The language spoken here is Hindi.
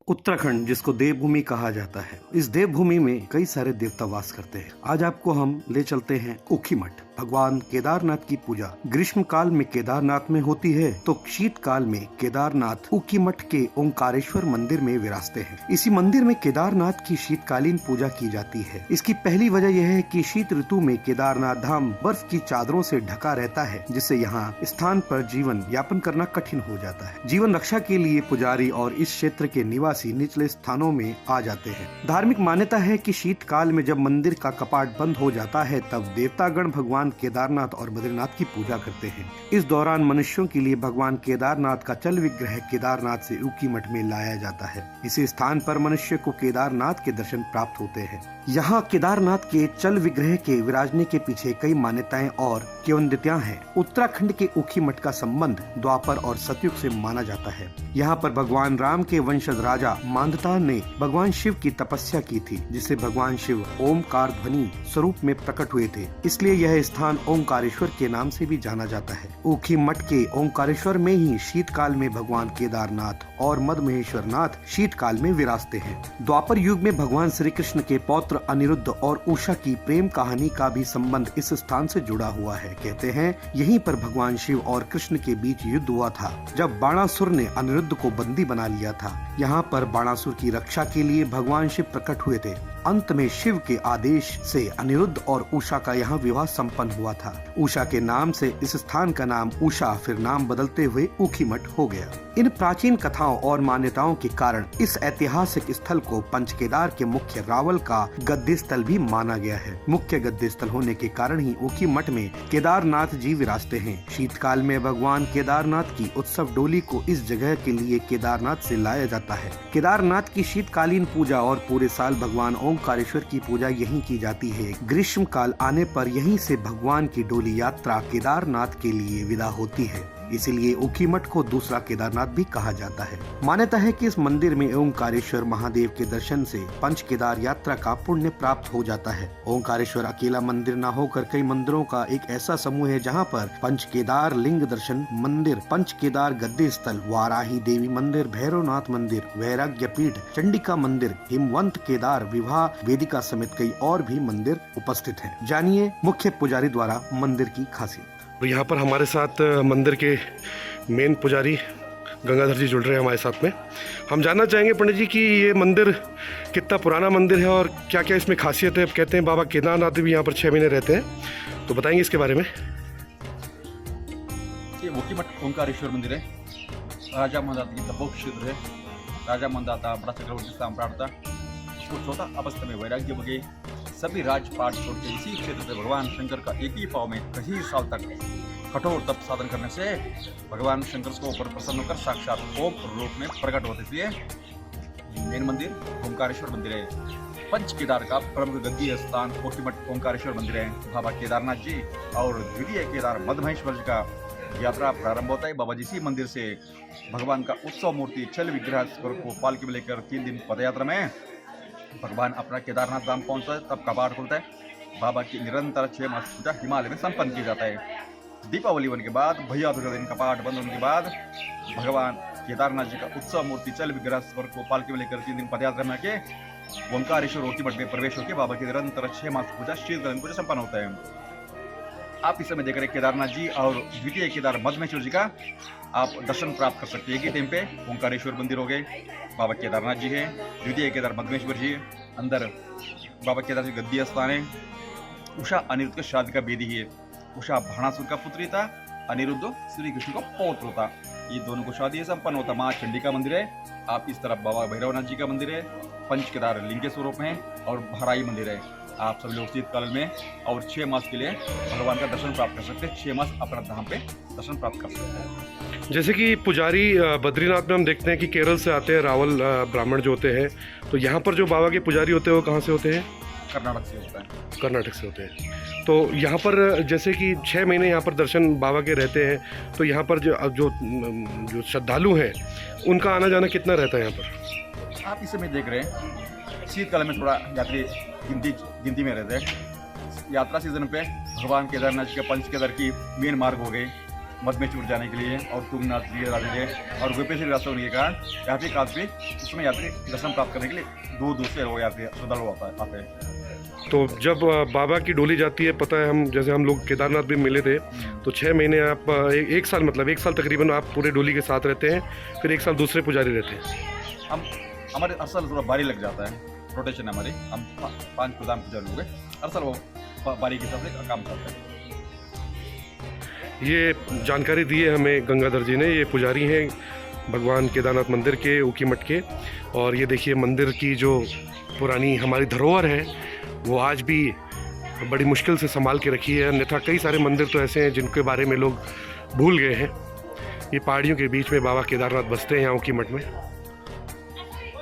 उत्तराखंड जिसको देवभूमि कहा जाता है, इस देवभूमि में कई सारे देवता वास करते हैं। आज आपको हम ले चलते हैं ऊखीमठ। भगवान केदारनाथ की पूजा ग्रीष्म काल में केदारनाथ में होती है तो शीत काल में केदारनाथ ऊखीमठ के ओंकारेश्वर मंदिर में विराजते हैं। इसी मंदिर में केदारनाथ की शीतकालीन पूजा की जाती है। इसकी पहली वजह यह है कि शीत ऋतु में केदारनाथ धाम बर्फ की चादरों से ढका रहता है, जिससे यहाँ स्थान पर जीवन यापन करना कठिन हो जाता है। जीवन रक्षा के लिए पुजारी और इस क्षेत्र के निवासी निचले स्थानों में आ जाते हैं। धार्मिक मान्यता है कि शीतकाल में जब मंदिर का कपाट बंद हो जाता है तब देवतागण भगवान केदारनाथ और बद्रीनाथ की पूजा करते हैं। इस दौरान मनुष्यों के लिए भगवान केदारनाथ का चल विग्रह केदारनाथ से ऊखीमठ में लाया जाता है। इसी स्थान पर मनुष्य को केदारनाथ के दर्शन प्राप्त होते हैं। यहाँ केदारनाथ के चल विग्रह के विराजने के पीछे कई मान्यताएं और किंवदंतियां हैं। उत्तराखंड के ऊखीमठ का संबंध द्वापर और सतयुग से माना जाता है। यहाँ पर भगवान राम के वंशज राजा मांधाता ने भगवान शिव की तपस्या की थी, जिससे भगवान शिव ओमकार ध्वनि स्वरूप में प्रकट हुए थे। इसलिए यह स्थान ओंकारेश्वर के नाम से भी जाना जाता है। ऊखीमठ के ओंकारेश्वर में ही शीतकाल में भगवान केदारनाथ और मदमहेश्वर नाथ शीतकाल में विराजते हैं। द्वापर युग में भगवान श्री कृष्ण के पौत्र अनिरुद्ध और उषा की प्रेम कहानी का भी संबंध इस स्थान से जुड़ा हुआ है। कहते हैं यहीं पर भगवान शिव और कृष्ण के बीच युद्ध हुआ था, जब बाणासुर ने अनिरुद्ध को बंदी बना लिया था। यहाँ पर बाणासुर की रक्षा के लिए भगवान शिव प्रकट हुए थे। अंत में शिव के आदेश से अनिरुद्ध और उषा का यहाँ विवाह संपन्न हुआ था। उषा के नाम से इस स्थान का नाम उषा फिर नाम बदलते हुए ऊखीमठ हो गया। इन प्राचीन कथाओं और मान्यताओं के कारण इस ऐतिहासिक स्थल को पंचकेदार के मुख्य रावल का गद्दी स्थल भी माना गया है। मुख्य गद्दी स्थल होने के कारण ही ऊखीमठ में केदारनाथ जी विराजते हैं। शीतकाल में भगवान केदारनाथ की उत्सव डोली को इस जगह के लिए केदारनाथ से लाया जाता है। केदारनाथ की शीतकालीन पूजा और पूरे साल भगवान ओंकारेश्वर की पूजा यहीं की जाती है। ग्रीष्म काल आने पर यहीं से भगवान की डोली यात्रा केदारनाथ के लिए विदा होती है। इसीलिए ऊखीमठ को दूसरा केदारनाथ भी कहा जाता है। मान्यता है कि इस मंदिर में ओंकारेश्वर महादेव के दर्शन से पंच केदार यात्रा का पुण्य प्राप्त हो जाता है। ओंकारेश्वर अकेला मंदिर न होकर कई मंदिरों का एक ऐसा समूह है जहाँ पर पंच केदार लिंग दर्शन मंदिर, पंच केदार गद्दी स्थल, वाराही देवी मंदिर, भैरवनाथ मंदिर, वैराग्य पीठ, चंडिका मंदिर, हिमवंत केदार, विवाह वेदिका समेत कई और भी मंदिर उपस्थित हैं। जानिए मुख्य पुजारी द्वारा मंदिर की खासियत। यहाँ पर हमारे साथ मंदिर के मेन पुजारी गंगाधर जी जुड़ रहे हैं हमारे साथ में। हम जानना चाहेंगे पंडित जी कि ये मंदिर कितना पुराना मंदिर है और क्या क्या इसमें खासियत है। कहते हैं बाबा केदारनाथ भी यहाँ पर 6 महीने रहते हैं, तो बताएंगे इसके बारे में। ये ऊखीमठ ओंकारेश्वर मंदिर है। राजा मांधाता की तपोक क्षेत्र है। राजा मांधाता बड़ा चक्रवर्ती सम्राट था। उसको चौथा अवस्था में वैराग्य बगे सभी राजपाट छोड़ के इसी क्षेत्र से भगवान शंकर का एक ही पाव में कई साल तक कठोर तप साधन करने से भगवान शंकर को ऊपर प्रसन्न होकर साक्षात ओम रूप में प्रकट होते थे। मेन मंदिर ओंकारेश्वर मंदिर है। पंच केदार का प्रमुख गद्दी स्थान ऊखीमठ ओंकारेश्वर मंदिर है। बाबा केदारनाथ जी और द्वितीय केदार मदमहेश्वर जी का यात्रा प्रारंभ होता है। बाबा जी इसी मंदिर से भगवान का उत्सव मूर्ति चल विग्रह को पालकी में लेकर 3 दिन पदयात्रा में भगवान अपना केदारनाथ धाम पहुंचता है, तब कपाट खुलता है। बाबा की निरंतर 6 मास पूजा हिमालय में संपन्न की जाता है। दीपावली होने के बाद भैया दूज दिन कपाट बंद होने के बाद भगवान केदारनाथ जी का उत्सव मूर्ति चल विग्रह को पालकी में लेकर 3 दिन पदयात्रा में आके ओंकारेश्वर ऊखीमठ में प्रवेश होकर बाबा की निरंतर 6 मास पूजा शीतकालीन पूजा संपन्न होता है। आप इस समय देख रहे हैं केदारनाथ जी और द्वितीय केदार मदमहेश्वर जी का आप दर्शन प्राप्त कर सकते हैं। एक ही टाइम पे ओंकारेश्वर मंदिर हो गए, बाबा केदारनाथ जी है, द्वितीय केदार मदमहेश्वर जी, अंदर बाबा केदार जी गद्दी स्थान है। उषा अनिरुद्ध का शादी का वेदी है। उषा बाणासुर का पुत्री था, अनिरुद्ध श्री कृष्ण का पौत्र था। ये दोनों को शादी संपन्न होता। माँ चंडिका मंदिर है। आप इस तरफ बाबा भैरवनाथ जी का मंदिर है, पंच केदार लिंग के स्वरूप है, और भराई मंदिर है। आप सब लोग शीतकाल में और 6 मास के लिए भगवान का दर्शन प्राप्त कर सकते हैं। 6 मास अपना धाम पे दर्शन प्राप्त कर सकते हैं। जैसे कि पुजारी बद्रीनाथ में हम देखते हैं कि केरल से आते हैं रावल ब्राह्मण जो होते हैं, तो यहाँ पर जो बाबा के पुजारी होते हैं वो कहाँ से होते हैं? कर्नाटक से होता है। कर्नाटक से होते हैं। तो यहाँ पर जैसे कि 6 महीने यहाँ पर दर्शन बाबा के रहते हैं, तो यहाँ पर जो श्रद्धालु हैं उनका आना जाना कितना रहता है यहाँ पर? आप इस समय देख रहे हैं शीतकाल में थोड़ा यात्री गिनती में रहते हैं। यात्रा सीजन पे भगवान केदारनाथ जी के पंच केदार की मेन मार्ग हो गए, मध में चूर जाने के लिए और तुंगनाथ जी राजे और गोपेश्वरी रास्ता होने के कारण यहाँ पे काफी उसमें यात्री दर्शन प्राप्त करने के लिए दूर दूर से वो यात्री श्रद्धालु आते हैं। तो जब बाबा की डोली जाती है, पता है हम जैसे हम लोग केदारनाथ भी मिले थे, तो 6 महीने आप एक साल मतलब 1 साल तकरीबन आप पूरे डोली के साथ रहते हैं, फिर 1 साल दूसरे पुजारी रहते हैं। हम हमारे हर साल थोड़ा बारी लग जाता है, रोटेशन है हमारी, हम 5 प्रधान पुजारी हो गए, हर साल वो बारी के हिसाब से काम करते हैं। ये जानकारी दी है हमें गंगाधर जी ने, ये पुजारी हैं भगवान केदारनाथ मंदिर के ऊखीमठ के। और ये देखिए मंदिर की जो पुरानी हमारी धरोहर है वो आज भी बड़ी मुश्किल से संभाल के रखी है, अन्यथा कई सारे मंदिर तो ऐसे हैं जिनके बारे में लोग भूल गए हैं। ये पहाड़ियों के बीच में बाबा केदारनाथ बसते हैं यहाँ ऊखीमठ में।